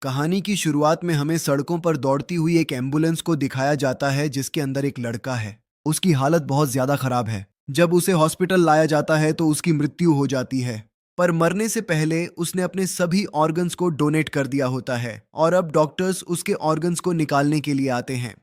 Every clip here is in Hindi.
कहानी की शुरुआत में हमें सड़कों पर दौड़ती हुई एक एम्बुलेंस को दिखाया जाता है जिसके अंदर एक लड़का है। उसकी हालत बहुत ज्यादा खराब है। जब उसे हॉस्पिटल लाया जाता है तो उसकी मृत्यु हो जाती है। पर मरने से पहले उसने अपने सभी ऑर्गन्स को डोनेट कर दिया होता है और अब डॉक्टर्स उसके ऑर्गन्स को निकालने के लिए आते हैं।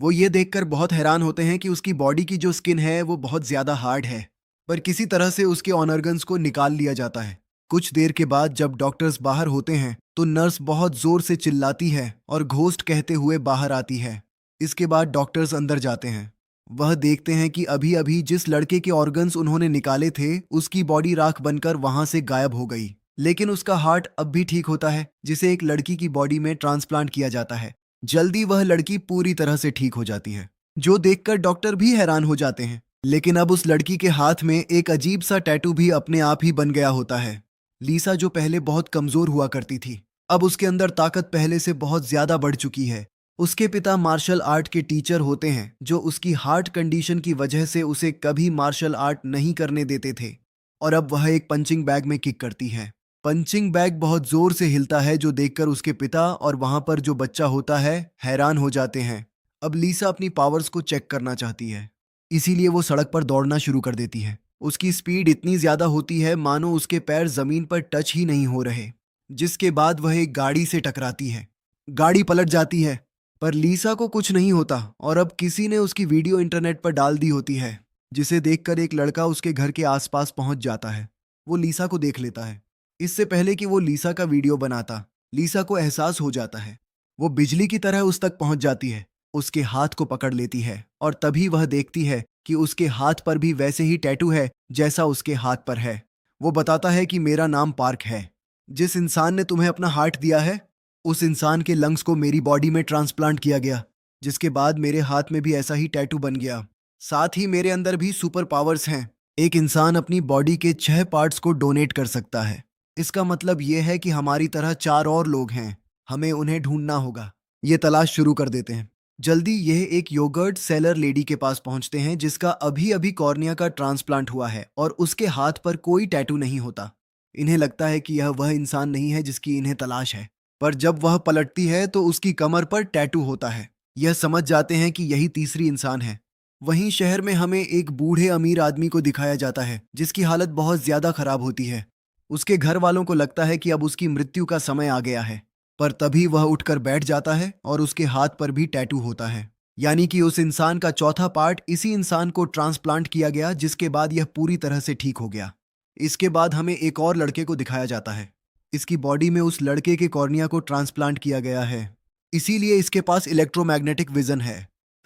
वो ये देखकर बहुत हैरान होते हैं कि उसकी बॉडी की जो स्किन है वो बहुत ज्यादा हार्ड है। पर किसी तरह से उसके ऑर्गन्स को निकाल लिया जाता है। कुछ देर के बाद जब डॉक्टर्स बाहर होते हैं तो नर्स बहुत जोर से चिल्लाती है और घोस्ट कहते हुए बाहर आती है। इसके बाद डॉक्टर्स अंदर जाते हैं। वह देखते हैं कि अभी अभी जिस लड़के के ऑर्गन्स उन्होंने निकाले थे उसकी बॉडी राख बनकर वहां से गायब हो गई। लेकिन उसका हार्ट अब भी ठीक होता है जिसे एक लड़की की बॉडी में ट्रांसप्लांट किया जाता है। जल्दी वह लड़की पूरी तरह से ठीक हो जाती है, जो देखकर डॉक्टर भी हैरान हो जाते हैं। लेकिन अब उस लड़की के हाथ में एक अजीब सा टैटू भी अपने आप ही बन गया होता है। लीसा जो पहले बहुत कमजोर हुआ करती थी, अब उसके अंदर ताकत पहले से बहुत ज्यादा बढ़ चुकी है। उसके पिता मार्शल आर्ट के टीचर होते हैं जो उसकी हार्ट कंडीशन की वजह से उसे कभी मार्शल आर्ट नहीं करने देते थे। और अब वह एक पंचिंग बैग में किक करती है। पंचिंग बैग बहुत जोर से हिलता है जो देखकर उसके पिता और वहां पर जो बच्चा होता है हैरान हो जाते हैं। अब लीसा अपनी पावर्स को चेक करना चाहती है, इसीलिए वो सड़क पर दौड़ना शुरू कर देती है। उसकी स्पीड इतनी ज्यादा होती है मानो उसके पैर जमीन पर टच ही नहीं हो रहे। जिसके बाद वह एक गाड़ी से टकराती है। गाड़ी पलट जाती है, पर लीसा को कुछ नहीं होता और अब किसी ने उसकी वीडियो इंटरनेट पर डाल दी होती है, जिसे देखकर एक लड़का उसके घर के आसपास पहुंच जाता है। वो लीसा को देख लेता है। इससे पहले कि वो लीसा का वीडियो बनाता, लीसा को एहसास हो जाता है। वो बिजली की तरह उस तक पहुंच जाती है, उसके हाथ को पकड़ लेती है और तभी वह देखती है कि उसके हाथ पर भी वैसे ही टैटू है जैसा उसके हाथ पर है। वो बताता है कि मेरा नाम पार्क है। जिस इंसान ने तुम्हें अपना हार्ट दिया है उस इंसान के लंग्स को मेरी बॉडी में ट्रांसप्लांट किया गया, जिसके बाद मेरे हाथ में भी ऐसा ही टैटू बन गया। साथ ही मेरे अंदर भी सुपर पावर्स हैं। एक इंसान अपनी बॉडी के 6 पार्ट्स को डोनेट कर सकता है। इसका मतलब यह है कि हमारी तरह 4 और लोग हैं। हमें उन्हें ढूंढना होगा। ये तलाश शुरू कर देते हैं। जल्दी यह एक योगर्ट सेलर लेडी के पास पहुंचते हैं जिसका अभी अभी कॉर्निया का ट्रांसप्लांट हुआ है और उसके हाथ पर कोई टैटू नहीं होता। इन्हें लगता है कि यह वह इंसान नहीं है जिसकी इन्हें तलाश है, पर जब वह पलटती है तो उसकी कमर पर टैटू होता है। यह समझ जाते हैं कि यही तीसरी इंसान है। वहीं शहर में हमें एक बूढ़े अमीर आदमी को दिखाया जाता है जिसकी हालत बहुत ज्यादा खराब होती है। उसके घर वालों को लगता है कि अब उसकी मृत्यु का समय आ गया है, पर तभी वह उठकर बैठ जाता है और उसके हाथ पर भी टैटू होता है। यानी कि उस इंसान का चौथा पार्ट इसी इंसान को ट्रांसप्लांट किया गया, जिसके बाद यह पूरी तरह से ठीक हो गया। इसके बाद हमें एक और लड़के को दिखाया जाता है। इसकी बॉडी में उस लड़के के कॉर्निया को ट्रांसप्लांट किया गया है, इसीलिए इसके पास इलेक्ट्रोमैग्नेटिक विजन है।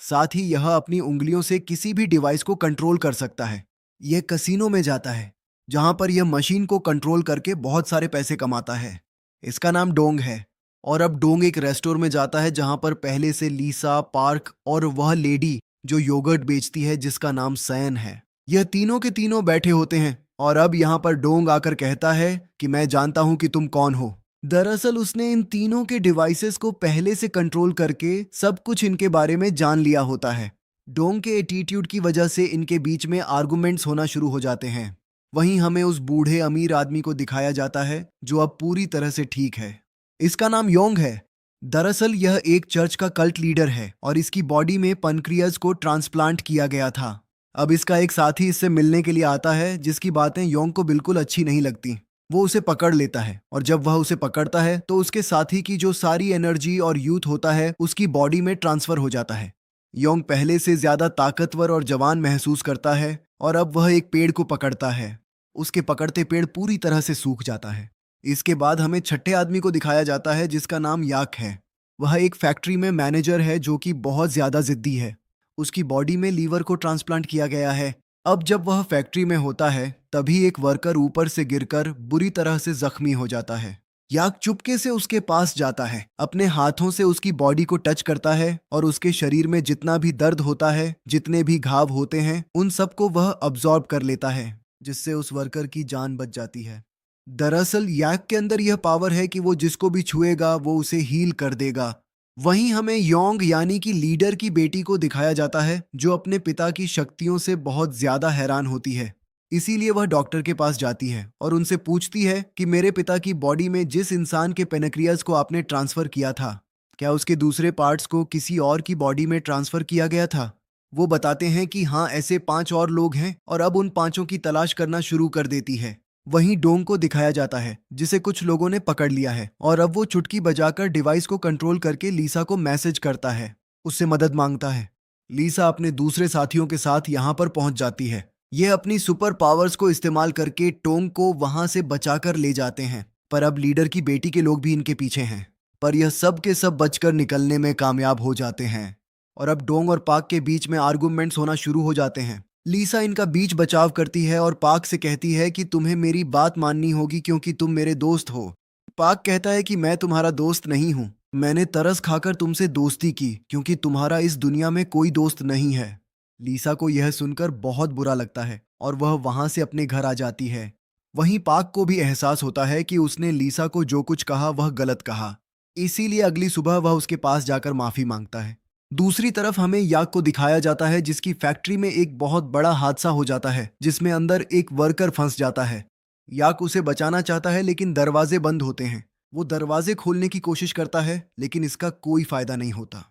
साथ ही यह अपनी उंगलियों से किसी भी डिवाइस को कंट्रोल कर सकता है। यह कसीनो में जाता है जहां पर यह मशीन को कंट्रोल करके बहुत सारे पैसे कमाता है। इसका नाम डोंग है। और अब डोंग एक रेस्टोर में जाता है जहां पर पहले से लीसा, पार्क और वह लेडी जो योगर्ट बेचती है जिसका नाम सैन है, यह तीनों के तीनों बैठे होते हैं। और अब यहाँ पर डोंग आकर कहता है कि मैं जानता हूं कि तुम कौन हो। दरअसल उसने इन तीनों के डिवाइसेस को पहले से कंट्रोल करके सब कुछ इनके बारे में जान लिया होता है। डोंग के एटीट्यूड की वजह से इनके बीच में आर्गुमेंट्स होना शुरू हो जाते हैं। वहीं हमें उस बूढ़े अमीर आदमी को दिखाया जाता है जो अब पूरी तरह से ठीक है। इसका नाम योंग है। दरअसल यह एक चर्च का कल्ट लीडर है और इसकी बॉडी में पनक्रियाज को ट्रांसप्लांट किया गया था। अब इसका एक साथी इससे मिलने के लिए आता है जिसकी बातें योंग को बिल्कुल अच्छी नहीं लगती। वो उसे पकड़ लेता है और जब वह उसे पकड़ता है तो उसके साथी की जो सारी एनर्जी और यूथ होता है उसकी बॉडी में ट्रांसफर हो जाता है। योंग पहले से ज्यादा ताकतवर और जवान महसूस करता है और अब वह एक पेड़ को पकड़ता है। उसके पकड़ते पेड़ पूरी तरह से सूख जाता है। इसके बाद हमें छठे आदमी को दिखाया जाता है जिसका नाम याक है। वह एक फैक्ट्री में मैनेजर है जो कि बहुत ज्यादा जिद्दी है। उसकी बॉडी में लीवर को ट्रांसप्लांट किया गया है। अब जब वह फैक्ट्री में होता है तभी एक वर्कर ऊपर से गिरकर बुरी तरह से जख्मी हो जाता है। याक चुपके से उसके पास जाता है, अपने हाथों से उसकी बॉडी को टच करता है और उसके शरीर में जितना भी दर्द होता है, जितने भी घाव होते हैं, उन सबको वह अब्जॉर्ब कर लेता है, जिससे उस वर्कर की जान बच जाती है। दरअसल याक के अंदर यह पावर है कि वो जिसको भी छुएगा वो उसे हील कर देगा। वहीं हमें योंग यानी कि लीडर की बेटी को दिखाया जाता है जो अपने पिता की शक्तियों से बहुत ज्यादा हैरान होती है। इसीलिए वह डॉक्टर के पास जाती है और उनसे पूछती है कि मेरे पिता की बॉडी में जिस इंसान के पेनक्रियाज को आपने ट्रांसफर किया था, क्या उसके दूसरे पार्ट्स को किसी और की बॉडी में ट्रांसफर किया गया था? वो बताते हैं कि हाँ, ऐसे 5 और लोग हैं और अब उन पांचों की तलाश करना शुरू कर देती है। वहीं डोंग को दिखाया जाता है जिसे कुछ लोगों ने पकड़ लिया है और अब वो चुटकी बजाकर डिवाइस को कंट्रोल करके लीसा को मैसेज करता है, उससे मदद मांगता है। लीसा अपने दूसरे साथियों के साथ यहाँ पर पहुंच जाती है। ये अपनी सुपर पावर्स को इस्तेमाल करके टोंग को वहां से बचाकर ले जाते हैं, पर अब लीडर की बेटी के लोग भी इनके पीछे हैं। पर यह सब के सब बचकर निकलने में कामयाब हो जाते हैं और अब डोंग और पाक के बीच में आर्गुमेंट्स होना शुरू हो जाते हैं। लीसा इनका बीच बचाव करती है और पाक से कहती है कि तुम्हें मेरी बात माननी होगी क्योंकि तुम मेरे दोस्त हो। पाक कहता है कि मैं तुम्हारा दोस्त नहीं हूँ, मैंने तरस खाकर तुमसे दोस्ती की क्योंकि तुम्हारा इस दुनिया में कोई दोस्त नहीं है। लीसा को यह सुनकर बहुत बुरा लगता है और वह वहां से अपने घर आ जाती है। वहीं पाक को भी एहसास होता है कि उसने लीसा को जो कुछ कहा वह गलत कहा, इसीलिए अगली सुबह वह उसके पास जाकर माफी मांगता है। दूसरी तरफ हमें याक को दिखाया जाता है जिसकी फैक्ट्री में एक बहुत बड़ा हादसा हो जाता है जिसमें अंदर एक वर्कर फंस जाता है। याक उसे बचाना चाहता है लेकिन दरवाजे बंद होते हैं। वो दरवाजे खोलने की कोशिश करता है लेकिन इसका कोई फायदा नहीं होता।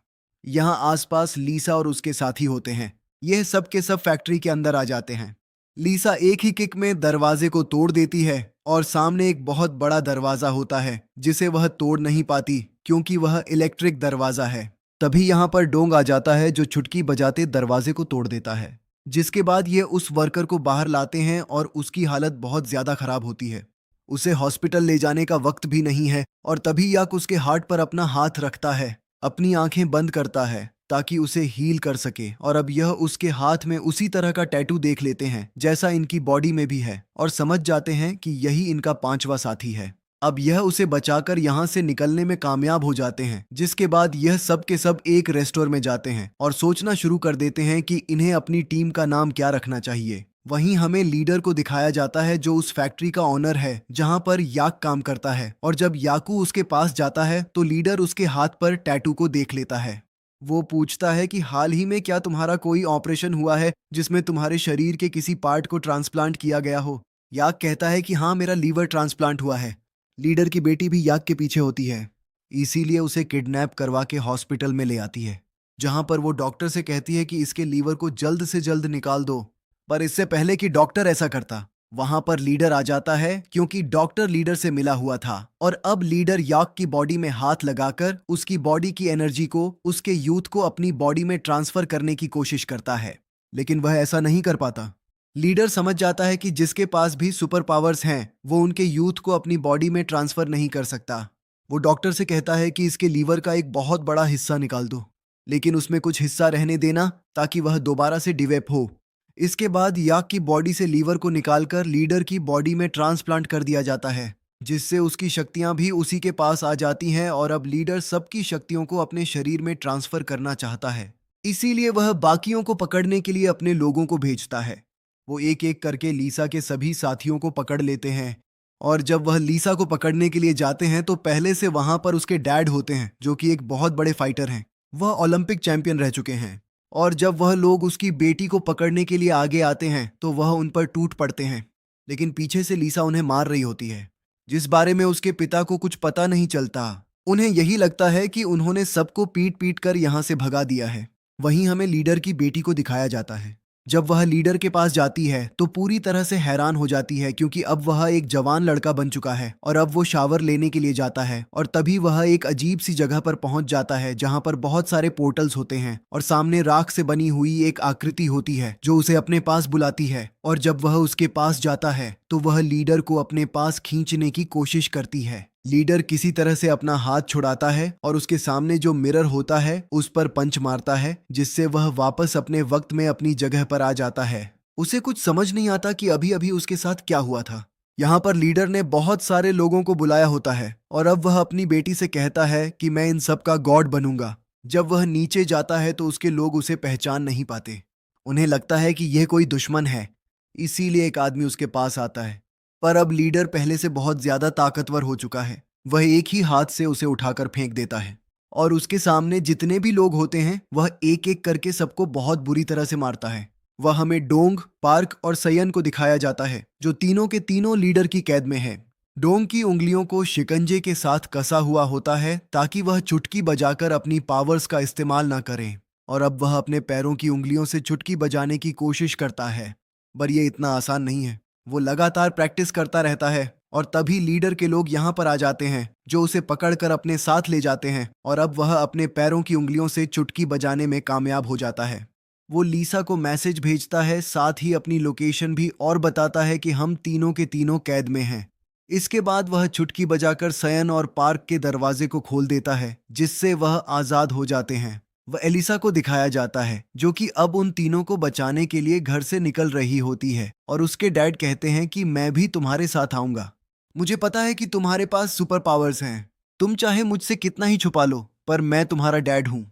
यहाँ आसपास लीसा और उसके साथी होते हैं। यह सब के सब फैक्ट्री के अंदर आ जाते हैं। लीसा एक ही किक में दरवाजे को तोड़ देती है और सामने एक बहुत बड़ा दरवाजा होता है जिसे वह तोड़ नहीं पाती क्योंकि वह इलेक्ट्रिक दरवाजा है। तभी यहाँ पर डोंग आ जाता है जो चुटकी बजाते दरवाजे को तोड़ देता है, जिसके बाद ये उस वर्कर को बाहर लाते हैं और उसकी हालत बहुत ज्यादा खराब होती है। उसे हॉस्पिटल ले जाने का वक्त भी नहीं है और तभी याक उसके हार्ट पर अपना हाथ रखता है, अपनी आंखें बंद करता है ताकि उसे हील कर सके और अब यह उसके हाथ में उसी तरह का टैटू देख लेते हैं जैसा इनकी बॉडी में भी है और समझ जाते हैं कि यही इनका 5वां साथी है। अब यह उसे बचाकर यहाँ से निकलने में कामयाब हो जाते हैं, जिसके बाद यह सब के सब एक रेस्टोरेंट में जाते हैं और सोचना शुरू कर देते हैं कि इन्हें अपनी टीम का नाम क्या रखना चाहिए। वहीं हमें लीडर को दिखाया जाता है जो उस फैक्ट्री का ओनर है जहां पर याक काम करता है और जब याकू उसके पास जाता है तो लीडर उसके हाथ पर टैटू को देख लेता है। वो पूछता है कि हाल ही में क्या तुम्हारा कोई ऑपरेशन हुआ है जिसमें तुम्हारे शरीर के किसी पार्ट को ट्रांसप्लांट किया गया हो? याक कहता है कि हाँ, मेरा लीवर ट्रांसप्लांट हुआ है। लीडर की बेटी भी याक के पीछे होती है, इसीलिए उसे किडनैप करवा के हॉस्पिटल में ले आती है जहां पर वो डॉक्टर से कहती है कि इसके लीवर को जल्द से जल्द निकाल दो। पर इससे पहले कि डॉक्टर ऐसा करता, वहां पर लीडर आ जाता है क्योंकि डॉक्टर लीडर से मिला हुआ था और अब लीडर याक की बॉडी में हाथ लगाकर उसकी बॉडी की एनर्जी को, उसके यूथ को अपनी बॉडी में ट्रांसफर करने की कोशिश करता है, लेकिन वह ऐसा नहीं कर पाता। लीडर समझ जाता है कि जिसके पास भी सुपर पावर्स हैं वो उनके यूथ को अपनी बॉडी में ट्रांसफर नहीं कर सकता। वो डॉक्टर से कहता है कि इसके लीवर का एक बहुत बड़ा हिस्सा निकाल दो, लेकिन उसमें कुछ हिस्सा रहने देना ताकि वह दोबारा से डिवेप हो। इसके बाद याक की बॉडी से लीवर को निकालकर लीडर की बॉडी में ट्रांसप्लांट कर दिया जाता है, जिससे उसकी शक्तियां भी उसी के पास आ जाती हैं और अब लीडर सबकी शक्तियों को अपने शरीर में ट्रांसफर करना चाहता है। इसीलिए वह बाकियों को पकड़ने के लिए अपने लोगों को भेजता है। वो एक एक करके लीसा के सभी साथियों को पकड़ लेते हैं और जब वह लीसा को पकड़ने के लिए जाते हैं तो पहले से वहां पर उसके डैड होते हैं जो कि एक बहुत बड़े फाइटर हैं। वह ओलंपिक चैंपियन रह चुके हैं और जब वह लोग उसकी बेटी को पकड़ने के लिए आगे आते हैं तो वह उन पर टूट पड़ते हैं, लेकिन पीछे से लीसा उन्हें मार रही होती है जिस बारे में उसके पिता को कुछ पता नहीं चलता। उन्हें यही लगता है कि उन्होंने सबको पीट पीट कर यहाँ से भगा दिया है। वहीं हमें लीडर की बेटी को दिखाया जाता है। जब वह लीडर के पास जाती है तो पूरी तरह से हैरान हो जाती है क्योंकि अब वह एक जवान लड़का बन चुका है और अब वो शावर लेने के लिए जाता है और तभी वह एक अजीब सी जगह पर पहुंच जाता है जहां पर बहुत सारे पोर्टल्स होते हैं और सामने राख से बनी हुई एक आकृति होती है जो उसे अपने पास बुलाती है और जब वह उसके पास जाता है तो वह लीडर को अपने पास खींचने की कोशिश करती है। लीडर किसी तरह से अपना हाथ छुड़ाता है और उसके सामने जो मिरर होता है उस पर पंच मारता है जिससे वह वापस अपने वक्त में अपनी जगह पर आ जाता है। उसे कुछ समझ नहीं आता कि अभी अभी उसके साथ क्या हुआ था। यहाँ पर लीडर ने बहुत सारे लोगों को बुलाया होता है और अब वह अपनी बेटी से कहता है कि मैं इन सब का गॉड बनूंगा। जब वह नीचे जाता है तो उसके लोग उसे पहचान नहीं पाते। उन्हें लगता है कि यह कोई दुश्मन है, इसीलिए एक आदमी उसके पास आता है। पर अब लीडर पहले से बहुत ज्यादा ताकतवर हो चुका है। वह एक ही हाथ से उसे उठाकर फेंक देता है और उसके सामने जितने भी लोग होते हैं वह एक एक करके सबको बहुत बुरी तरह से मारता है। वह हमें डोंग, पार्क और सयन को दिखाया जाता है, जो तीनों के तीनों लीडर की कैद में है। डोंग की उंगलियों को शिकंजे के साथ कसा हुआ होता है ताकि वह चुटकी बजाकर अपनी पावर्स का इस्तेमाल ना करें, और अब वह अपने पैरों की उंगलियों से चुटकी बजाने की कोशिश करता है, पर यह इतना आसान नहीं है। वो लगातार प्रैक्टिस करता रहता है और तभी लीडर के लोग यहाँ पर आ जाते हैं, जो उसे पकड़कर अपने साथ ले जाते हैं, और अब वह अपने पैरों की उंगलियों से चुटकी बजाने में कामयाब हो जाता है। वो लीसा को मैसेज भेजता है, साथ ही अपनी लोकेशन भी, और बताता है कि हम तीनों के तीनों कैद में हैं। इसके बाद वह चुटकी बजाकर सयन और पार्क के दरवाजे को खोल देता है, जिससे वह आज़ाद हो जाते हैं। वह एलिसा को दिखाया जाता है, जो कि अब उन तीनों को बचाने के लिए घर से निकल रही होती है, और उसके डैड कहते हैं कि मैं भी तुम्हारे साथ आऊंगा। मुझे पता है कि तुम्हारे पास सुपर पावर्स हैं। तुम चाहे मुझसे कितना ही छुपा लो, पर मैं तुम्हारा डैड हूँ।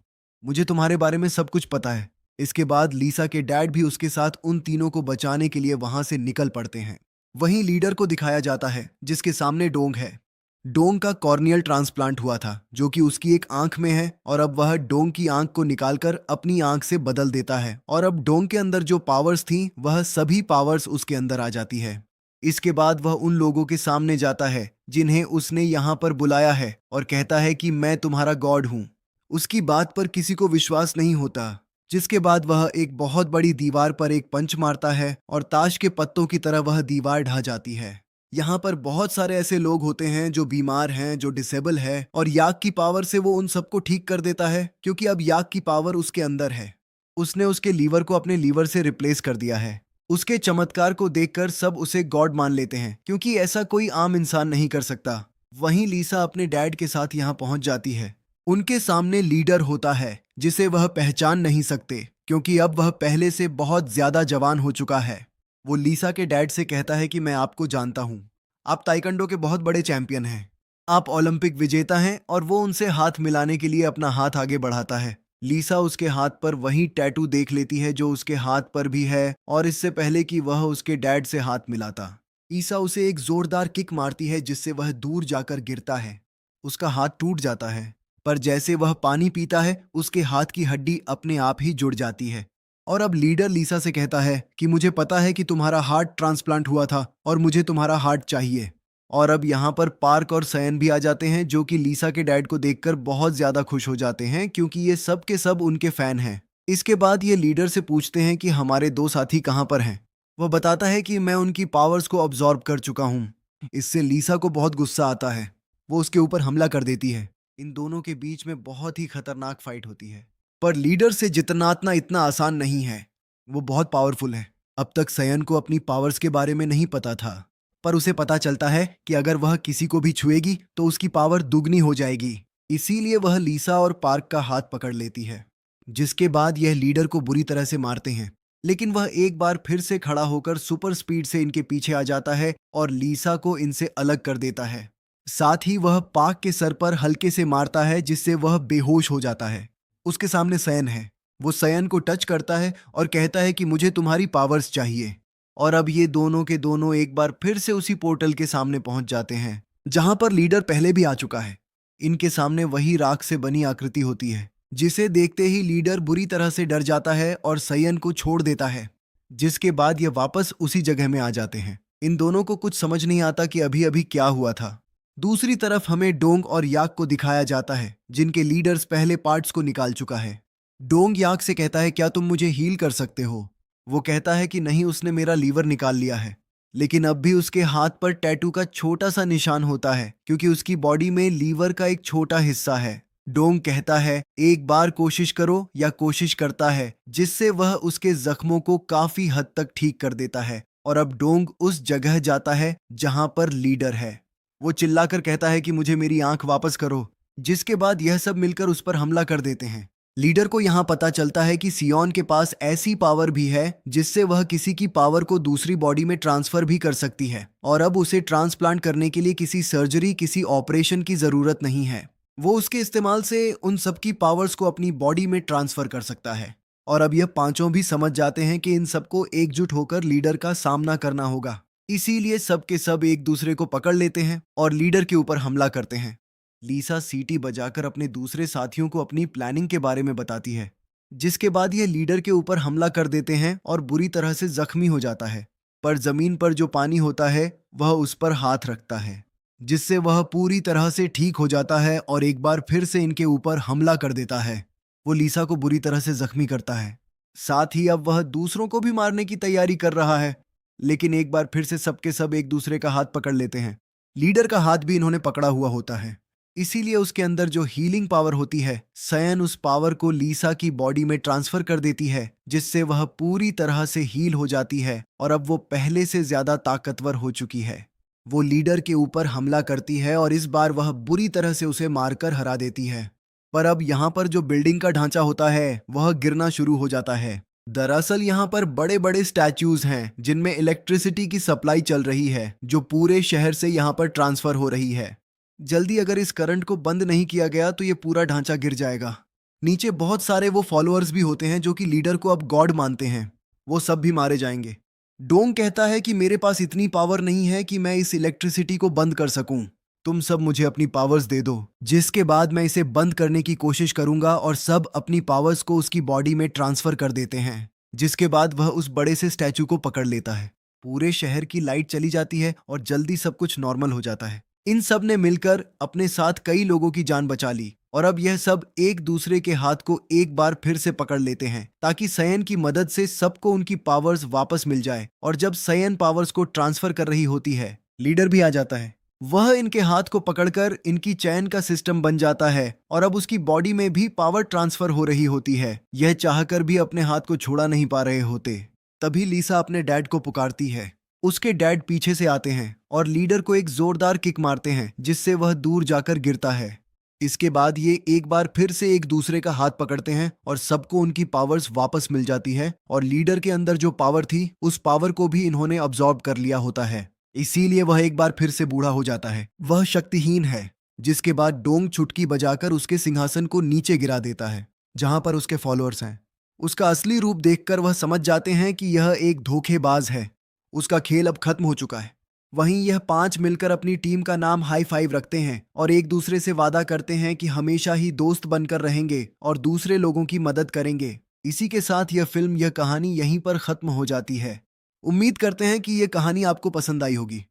मुझे तुम्हारे बारे में सब कुछ पता है। इसके बाद लीसा के डैड भी उसके साथ उन तीनों को बचाने के लिए वहां से निकल पड़ते हैं। वहीं लीडर को दिखाया जाता है, जिसके सामने डोंग है। डोंग का कॉर्नियल ट्रांसप्लांट हुआ था, जो कि उसकी एक आंख में है, और अब वह डोंग की आंख को निकालकर अपनी आंख से बदल देता है, और अब डोंग के अंदर जो पावर्स थी वह सभी पावर्स उसके अंदर आ जाती है। इसके बाद वह उन लोगों के सामने जाता है जिन्हें उसने यहाँ पर बुलाया है, और कहता है कि मैं तुम्हारा गॉड हूँ। उसकी बात पर किसी को विश्वास नहीं होता, जिसके बाद वह एक बहुत बड़ी दीवार पर एक पंच मारता है और ताश के पत्तों की तरह वह दीवार ढह जाती है। यहाँ पर बहुत सारे ऐसे लोग होते हैं जो बीमार हैं, जो डिसेबल है, और याक की पावर से वो उन सबको ठीक कर देता है, क्योंकि अब याक की पावर उसके अंदर है। उसने उसके लीवर को अपने लीवर से रिप्लेस कर दिया है। उसके चमत्कार को देखकर सब उसे गॉड मान लेते हैं, क्योंकि ऐसा कोई आम इंसान नहीं कर सकता। वहीं लीसा अपने डैड के साथ यहाँ पहुंच जाती है। उनके सामने लीडर होता है, जिसे वह पहचान नहीं सकते, क्योंकि अब वह पहले से बहुत ज्यादा जवान हो चुका है। वो लीसा के डैड से कहता है कि मैं आपको जानता हूँ। आप ताइक्वांडो के बहुत बड़े चैंपियन हैं। आप ओलंपिक विजेता हैं, और वो उनसे हाथ मिलाने के लिए अपना हाथ आगे बढ़ाता है। लीसा उसके हाथ पर वही टैटू देख लेती है जो उसके हाथ पर भी है, और इससे पहले कि वह उसके डैड से हाथ मिलाता। ईसा उसे एक जोरदार किक मारती है, जिससे वह दूर जाकर गिरता है। उसका हाथ टूट जाता है, पर जैसे वह पानी पीता है उसके हाथ की हड्डी अपने आप ही जुड़ जाती है। और अब लीडर लीसा से कहता है कि मुझे पता है कि तुम्हारा हार्ट ट्रांसप्लांट हुआ था, और मुझे तुम्हारा हार्ट चाहिए। और अब यहाँ पर पार्क और सयन भी आ जाते हैं, जो कि लीसा के डैड को देखकर बहुत ज्यादा खुश हो जाते हैं, क्योंकि ये सब के सब उनके फैन हैं। इसके बाद ये लीडर से पूछते हैं कि हमारे दो साथी कहाँ पर हैं। वह बताता है कि मैं उनकी पावर्स को अब्जॉर्ब कर चुका हूँ। इससे लीसा को बहुत गुस्सा आता है। वो उसके ऊपर हमला कर देती है। इन दोनों के बीच में बहुत ही खतरनाक फाइट होती है, पर लीडर से जितना इतना आसान नहीं है। वो बहुत पावरफुल है। अब तक सयन को अपनी पावर्स के बारे में नहीं पता था, पर उसे पता चलता है कि अगर वह किसी को भी छुएगी तो उसकी पावर दुगनी हो जाएगी। इसीलिए वह लीसा और पार्क का हाथ पकड़ लेती है, जिसके बाद यह लीडर को बुरी तरह से मारते हैं। लेकिन वह एक बार फिर से खड़ा होकर सुपर स्पीड से इनके पीछे आ जाता है और लीसा को इनसे अलग कर देता है। साथ ही वह पार्क के सर पर हल्के से मारता है, जिससे वह बेहोश हो जाता है। उसके सामने सयन है। वो सयन को टच करता है और कहता है कि मुझे तुम्हारी पावर्स चाहिए। और अब ये दोनों के दोनों एक बार फिर से उसी पोर्टल के सामने पहुंच जाते हैं, जहां पर लीडर पहले भी आ चुका है। इनके सामने वही राख से बनी आकृति होती है, जिसे देखते ही लीडर बुरी तरह से डर जाता है और सयन को छोड़ देता है, जिसके बाद ये वापस उसी जगह में आ जाते हैं। इन दोनों को कुछ समझ नहीं आता कि अभी अभी क्या हुआ था। दूसरी तरफ हमें डोंग और याक को दिखाया जाता है, जिनके लीडर्स पहले पार्ट्स को निकाल चुका है। डोंग याक से कहता है, क्या तुम मुझे हील कर सकते हो? वो कहता है कि नहीं, उसने मेरा लीवर निकाल लिया है। लेकिन अब भी उसके हाथ पर टैटू का छोटा सा निशान होता है, क्योंकि उसकी बॉडी में लीवर का एक छोटा हिस्सा है। डोंग कहता है, एक बार कोशिश करो, या कोशिश करता है, जिससे वह उसके जख्मों को काफी हद तक ठीक कर देता है। और अब डोंग उस जगह जाता है जहां पर लीडर है। वो चिल्लाकर कहता है कि मुझे मेरी आंख वापस करो, जिसके बाद यह सब मिलकर उस पर हमला कर देते हैं। लीडर को यहाँ पता चलता है कि सियोन के पास ऐसी पावर भी है जिससे वह किसी की पावर को दूसरी बॉडी में ट्रांसफर भी कर सकती है, और अब उसे ट्रांसप्लांट करने के लिए किसी सर्जरी, किसी ऑपरेशन की जरूरत नहीं है। वो उसके इस्तेमाल से उन सबकी पावर्स को अपनी बॉडी में ट्रांसफर कर सकता है। और अब यह पांचों भी समझ जाते हैं कि इन सबको एकजुट होकर लीडर का सामना करना होगा। इसीलिए सब के सब एक दूसरे को पकड़ लेते हैं और लीडर के ऊपर हमला करते हैं। लीसा सीटी बजाकर अपने दूसरे साथियों को अपनी प्लानिंग के बारे में बताती है। जिसके बाद ये लीडर के ऊपर हमला कर देते हैं और बुरी तरह से जख्मी हो जाता है। पर जमीन पर जो पानी होता है वह उस पर हाथ रखता है, जिससे वह पूरी तरह से ठीक हो जाता है और एक बार फिर से इनके ऊपर हमला कर देता है। वो लीसा को बुरी तरह से जख्मी करता है। साथ ही अब वह दूसरों को भी मारने की तैयारी कर रहा है। लेकिन एक बार फिर से सबके सब एक दूसरे का हाथ पकड़ लेते हैं। लीडर का हाथ भी इन्होंने पकड़ा हुआ होता है। इसीलिए उसके अंदर जो हीलिंग पावर होती है, सयन उस पावर को लीसा की बॉडी में ट्रांसफर कर देती है, जिससे वह पूरी तरह से हील हो जाती है और अब वो पहले से ज्यादा ताकतवर हो चुकी है। वो लीडर के ऊपर हमला करती है और इस बार वह बुरी तरह से उसे मारकर हरा देती है। पर अब यहाँ पर जो बिल्डिंग का ढांचा होता है वह गिरना शुरू हो जाता है। दरअसल यहाँ पर बड़े बड़े स्टैच्यूज हैं जिनमें इलेक्ट्रिसिटी की सप्लाई चल रही है, जो पूरे शहर से यहाँ पर ट्रांसफर हो रही है। जल्दी अगर इस करंट को बंद नहीं किया गया तो ये पूरा ढांचा गिर जाएगा। नीचे बहुत सारे वो फॉलोअर्स भी होते हैं जो कि लीडर को अब गॉड मानते हैं। वो सब भी मारे जाएंगे। डोंग कहता है कि मेरे पास इतनी पावर नहीं है कि मैं इस इलेक्ट्रिसिटी को बंद कर सकूं। तुम सब मुझे अपनी पावर्स दे दो, जिसके बाद मैं इसे बंद करने की कोशिश करूंगा। और सब अपनी पावर्स को उसकी बॉडी में ट्रांसफर कर देते हैं, जिसके बाद वह उस बड़े से स्टैचू को पकड़ लेता है। पूरे शहर की लाइट चली जाती है और जल्दी सब कुछ नॉर्मल हो जाता है। इन सब ने मिलकर अपने साथ कई लोगों की जान बचा ली और अब यह सब एक दूसरे के हाथ को एक बार फिर से पकड़ लेते हैं, ताकि सयन की मदद से सबको उनकी पावर्स वापस मिल जाए। और जब सयन पावर्स को ट्रांसफर कर रही होती है, लीडर भी आ जाता है। वह इनके हाथ को पकड़कर इनकी चैन का सिस्टम बन जाता है और अब उसकी बॉडी में भी पावर ट्रांसफर हो रही होती है। यह चाहकर भी अपने हाथ को छोड़ा नहीं पा रहे होते। तभी लीसा अपने डैड को पुकारती है। उसके डैड पीछे से आते हैं और लीडर को एक जोरदार किक मारते हैं, जिससे वह दूर जाकर गिरता है। इसके बाद ये एक बार फिर से एक दूसरे का हाथ पकड़ते हैं और सबको उनकी पावर्स वापस मिल जाती है। और लीडर के अंदर जो पावर थी, उस पावर को भी इन्होंने अब्सॉर्ब कर लिया होता है। इसीलिए वह एक बार फिर से बूढ़ा हो जाता है। वह शक्तिहीन है। जिसके बाद डोंग चुटकी बजाकर उसके सिंहासन को नीचे गिरा देता है, जहां पर उसके फॉलोअर्स हैं। उसका असली रूप देखकर वह समझ जाते हैं कि यह एक धोखेबाज है। उसका खेल अब खत्म हो चुका है। वहीं यह 5 मिलकर अपनी टीम का नाम हाई फाइव रखते हैं और एक दूसरे से वादा करते हैं कि हमेशा ही दोस्त बनकर रहेंगे और दूसरे लोगों की मदद करेंगे। इसी के साथ यह कहानी यहीं पर खत्म हो जाती है। उम्मीद करते हैं कि यह कहानी आपको पसंद आई होगी।